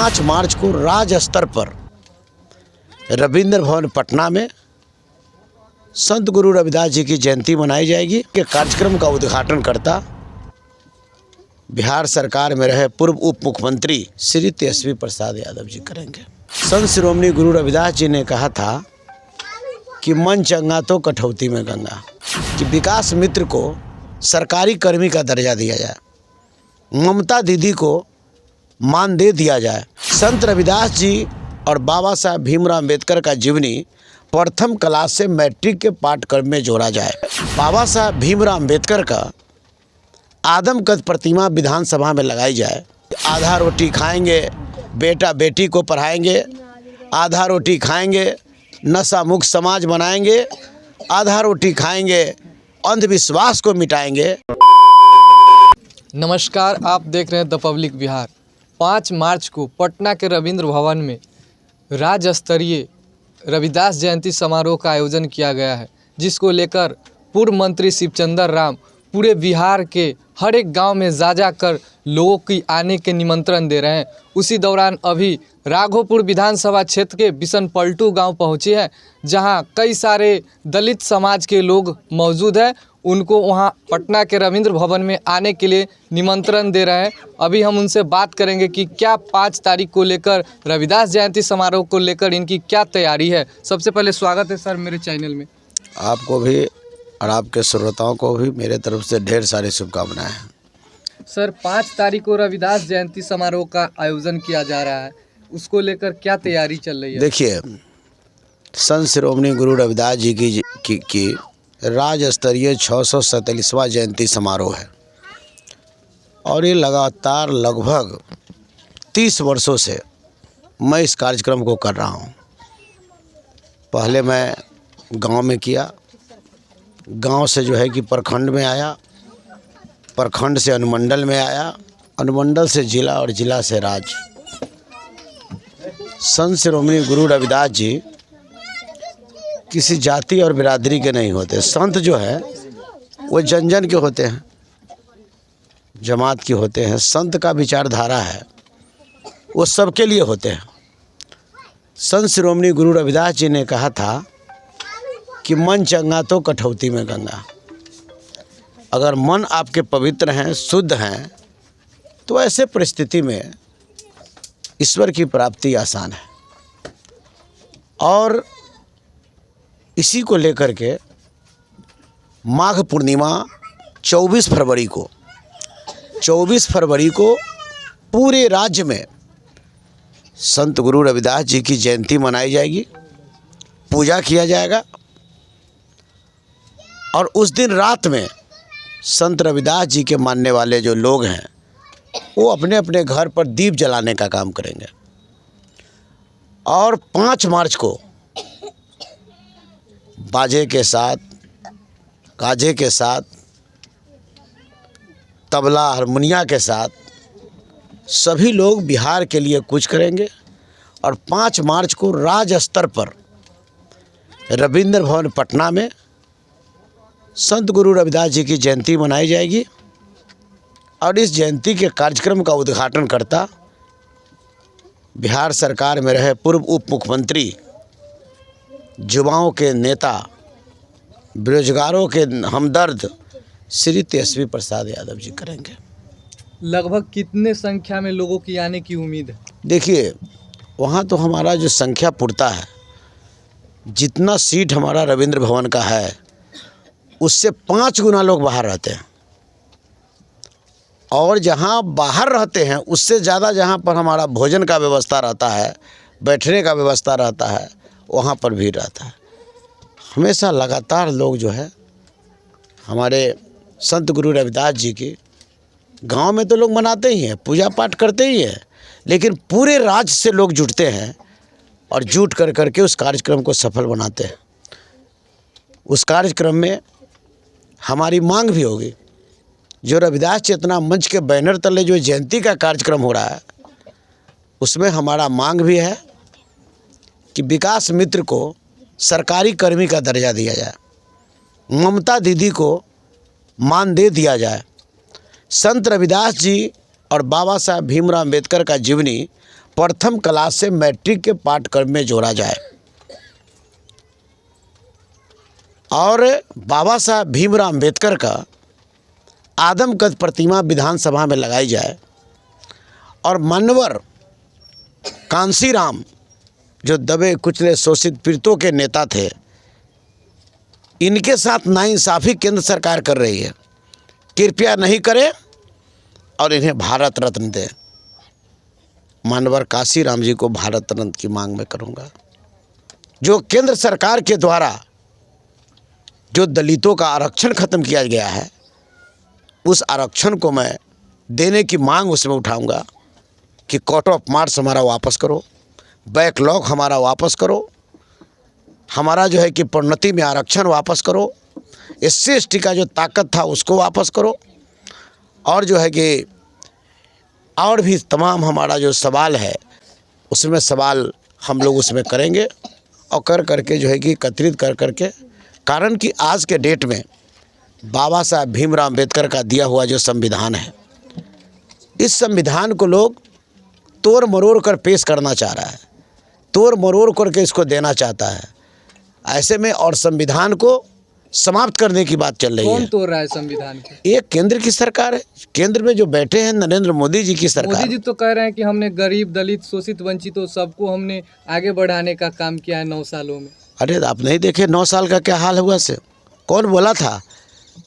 5 मार्च को राज्य स्तर पर रविंद्र भवन पटना में संत गुरु रविदास जी की जयंती मनाई जाएगी। के कार्यक्रम का उद्घाटन करता बिहार सरकार में रहे पूर्व उप मुख्यमंत्री श्री तेजस्वी प्रसाद यादव जी करेंगे। संत शिरोमणि गुरु रविदास जी ने कहा था कि मन चंगा तो कठौती में गंगा, कि विकास मित्र को सरकारी कर्मी का दर्जा दिया जाए, ममता दीदी को मान दे दिया जाए। संत रविदास जी और बाबा साहब भीमराव अम्बेडकर का जीवनी प्रथम क्लास से मैट्रिक के पाठ्यक्रम में जोड़ा जाए। बाबा साहब भीमराव अम्बेडकर का आदमकद प्रतिमा विधानसभा में लगाई जाए। आधा रोटी खाएंगे, बेटा बेटी को पढ़ाएंगे, आधा रोटी खाएंगे, नशा मुक्त समाज बनाएंगे, आधा रोटी खाएंगे, अंधविश्वास को मिटाएंगे। नमस्कार, आप देख रहे हैं द पब्लिक बिहार। 5 मार्च को पटना के रविंद्र भवन में राज्य स्तरीय रविदास जयंती समारोह का आयोजन किया गया है, जिसको लेकर पूर्व मंत्री शिवचंद्र राम पूरे बिहार के हर एक गांव में जा कर लोगों की आने के निमंत्रण दे रहे हैं। उसी दौरान अभी राघोपुर विधानसभा क्षेत्र के बिशनपल्टू गांव पहुंचे हैं, जहां कई सारे दलित समाज के लोग मौजूद हैं। उनको वहां पटना के रविंद्र भवन में आने के लिए निमंत्रण दे रहे हैं। अभी हम उनसे बात करेंगे कि क्या 5 तारीख को लेकर रविदास जयंती समारोह को लेकर इनकी क्या तैयारी है। सबसे पहले स्वागत है सर मेरे चैनल में। आपको भी और आपके श्रोताओं को भी मेरे तरफ से ढेर सारी शुभकामनाएं हैं। सर 5 तारीख को रविदास जयंती समारोह का आयोजन किया जा रहा है, उसको लेकर क्या तैयारी चल रही है? देखिए, संत शिरोमणि गुरु रविदास जी की राज्य स्तरीय 647वां जयंती समारोह है और ये लगातार लगभग 30 वर्षों से मैं इस कार्यक्रम को कर रहा हूँ। पहले मैं गांव में किया, गांव से जो है कि प्रखंड में आया, प्रखंड से अनुमंडल में आया, अनुमंडल से जिला और जिला से राज्य। संत शिरोमणि गुरु रविदास जी किसी जाति और बिरादरी के नहीं होते। संत जो है वो जन जन के होते हैं, जमात के होते हैं। संत का विचारधारा है वो सबके लिए होते हैं। संत शिरोमणि गुरु रविदास जी ने कहा था कि मन चंगा तो कठौती में गंगा। अगर मन आपके पवित्र हैं, शुद्ध हैं, तो ऐसे परिस्थिति में ईश्वर की प्राप्ति आसान है। और इसी को लेकर के माघ पूर्णिमा 24 फरवरी को पूरे राज्य में संत गुरु रविदास जी की जयंती मनाई जाएगी, पूजा किया जाएगा। और उस दिन रात में संत रविदास जी के मानने वाले जो लोग हैं वो अपने अपने घर पर दीप जलाने का काम करेंगे। और 5 मार्च को बाजे के साथ, गाजे के साथ, तबला हारमोनिया के साथ सभी लोग बिहार के लिए कूच करेंगे। और 5 मार्च को राज्य स्तर पर रविंद्र भवन पटना में संत गुरु रविदास जी की जयंती मनाई जाएगी। और इस जयंती के कार्यक्रम का उद्घाटन करता बिहार सरकार में रहे पूर्व उप मुख्यमंत्री, युवाओं के नेता, बेरोजगारों के हमदर्द श्री तेजस्वी प्रसाद यादव जी करेंगे। लगभग कितने संख्या में लोगों की आने की उम्मीद है? देखिए, वहाँ तो हमारा जो संख्या पुरता है, जितना सीट हमारा रविंद्र भवन का है उससे 5 गुना लोग बाहर रहते हैं। और जहाँ बाहर रहते हैं उससे ज़्यादा जहाँ पर हमारा भोजन का व्यवस्था रहता है, बैठने का व्यवस्था रहता है, वहाँ पर भीड़ रहता है। हमेशा लगातार लोग जो है हमारे संत गुरु रविदास जी की गांव में तो लोग मनाते ही हैं, पूजा पाठ करते ही हैं, लेकिन पूरे राज्य से लोग जुटते हैं और जुट कर के उस कार्यक्रम को सफल बनाते हैं। उस कार्यक्रम में हमारी मांग भी होगी। जो रविदास चेतना मंच के बैनर तले जो जयंती का कार्यक्रम हो रहा है उसमें हमारा मांग भी है कि विकास मित्र को सरकारी कर्मी का दर्जा दिया जाए, ममता दीदी को मान दे दिया जाए। संत रविदास जी और बाबा साहब भीमराव अम्बेडकर का जीवनी प्रथम क्लास से मैट्रिक के पाठ्यक्रम में जोड़ा जाए और बाबा साहब भीमराव अम्बेडकर का आदमकद प्रतिमा विधानसभा में लगाई जाए और मान्यवर कांसीराम जो दबे कुचले शोषित पीड़ितों के नेता थे, इनके साथ नाइंसाफ़ी केंद्र सरकार कर रही है। कृपया नहीं करें और इन्हें भारत रत्न दें। मान्यवर कांसीराम जी को भारत रत्न की मांग में करूंगा। जो केंद्र सरकार के द्वारा जो दलितों का आरक्षण खत्म किया गया है, उस आरक्षण को मैं देने की मांग उसमें उठाऊंगा कि कोर्ट ऑफ मार्क्स हमारा वापस करो, बैकलॉग हमारा वापस करो, हमारा जो है कि प्रोन्नति में आरक्षण वापस करो, SC/ST का जो ताकत था उसको वापस करो, और जो है कि और भी तमाम हमारा जो सवाल है उसमें सवाल हम लोग उसमें करेंगे और कर करके जो है कि एकत्रित कर करके, कारण कि आज के डेट में बाबा साहब भीमराव अम्बेडकर का दिया हुआ जो संविधान है, इस संविधान को लोग तोड़ मरोड़ कर पेश करना चाह रहा है, तोड़ मरोड़ करके इसको देना चाहता है ऐसे में, और संविधान को समाप्त करने की बात चल रही है। कौन तोड़ रहा है संविधान को? ये केंद्र की सरकार है। केंद्र में जो बैठे हैं नरेंद्र मोदी जी की सरकार। मोदी जी तो कह रहे हैं कि हमने गरीब, दलित, शोषित, वंचितों सबको हमने आगे बढ़ाने का काम किया है 9 सालों में। अरे आप नहीं देखे 9 साल का क्या हाल हुआ से? कौन बोला था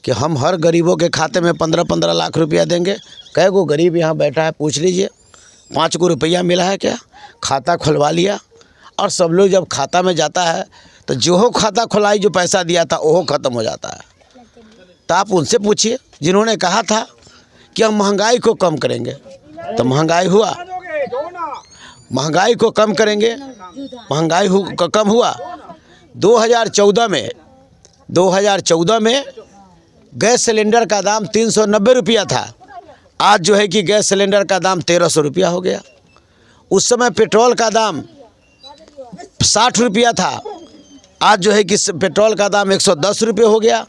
कि हम हर गरीबों के खाते में 15-15 लाख रुपया देंगे? कै गो गरीब यहाँ बैठा है, पूछ लीजिए। 5 को रुपया मिला है क्या? खाता खुलवा लिया, और सब लोग जब खाता में जाता है तो जो हो खाता खुलाई, जो पैसा दिया था वो ख़त्म हो जाता है। तो आप उनसे पूछिए जिन्होंने कहा था कि हम महंगाई को कम करेंगे, तो महंगाई हुआ? महंगाई को कम करेंगे, महंगाई कम हुआ? 2014 में गैस सिलेंडर का दाम 390 रुपया था, आज जो है कि गैस सिलेंडर का दाम 1300 रुपया हो गया। उस समय पेट्रोल का दाम 60 रुपया था, आज जो है कि पेट्रोल का दाम 110 रुपये हो गया।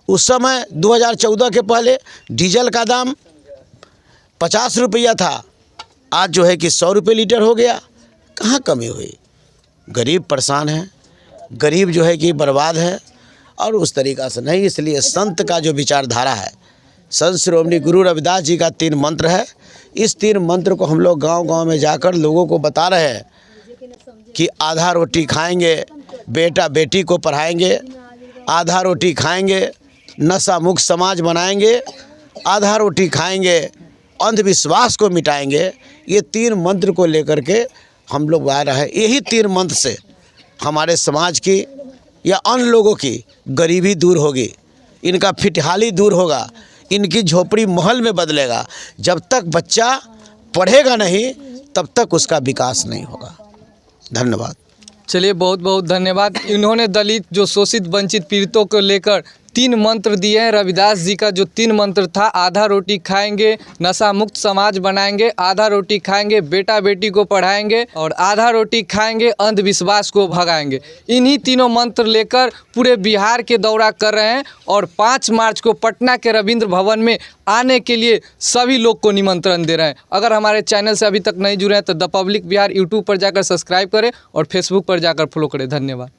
उस समय 2014 के पहले डीजल का दाम 50 रुपया था, आज जो है कि 100 रुपये लीटर हो गया। कहाँ कमी हुई? गरीब परेशान है, गरीब जो है कि बर्बाद है, और उस तरीक़ा से नहीं। इसलिए संत का जो विचारधारा है, संत श्रोमणी गुरु रविदास जी का 3 मंत्र है। इस 3 मंत्र को हम लोग गांव-गांव में जाकर लोगों को बता रहे हैं कि आधा रोटी खाएंगे, बेटा बेटी को पढ़ाएंगे, आधा रोटी खाएंगे, नशा मुक्त समाज बनाएंगे, आधा रोटी खाएंगे, अंधविश्वास को मिटाएंगे। ये 3 मंत्र को लेकर के हम लोग आ रहे हैं। यही 3 मंत्र से हमारे समाज की या अन्य लोगों की गरीबी दूर होगी, इनका फिटहाली दूर होगा, इनकी झोपड़ी महल में बदलेगा। जब तक बच्चा पढ़ेगा नहीं तब तक उसका विकास नहीं होगा। धन्यवाद। चलिए, बहुत बहुत धन्यवाद। इन्होंने दलित, जो शोषित, वंचित, पीड़ितों को लेकर 3 मंत्र दिए हैं। रविदास जी का जो 3 मंत्र था, आधा रोटी खाएंगे, नशा मुक्त समाज बनाएंगे, आधा रोटी खाएंगे, बेटा बेटी को पढ़ाएंगे, और आधा रोटी खाएंगे, अंधविश्वास को भगाएंगे। इन्हीं तीनों मंत्र लेकर पूरे बिहार के दौरा कर रहे हैं, और 5 मार्च को पटना के रविंद्र भवन में आने के लिए सभी लोग को निमंत्रण दे रहे हैं। अगर हमारे चैनल से अभी तक नहीं जुड़े हैं तो द पब्लिक बिहार यूट्यूब पर जाकर सब्सक्राइब करें और फेसबुक पर जाकर फॉलो करें। धन्यवाद।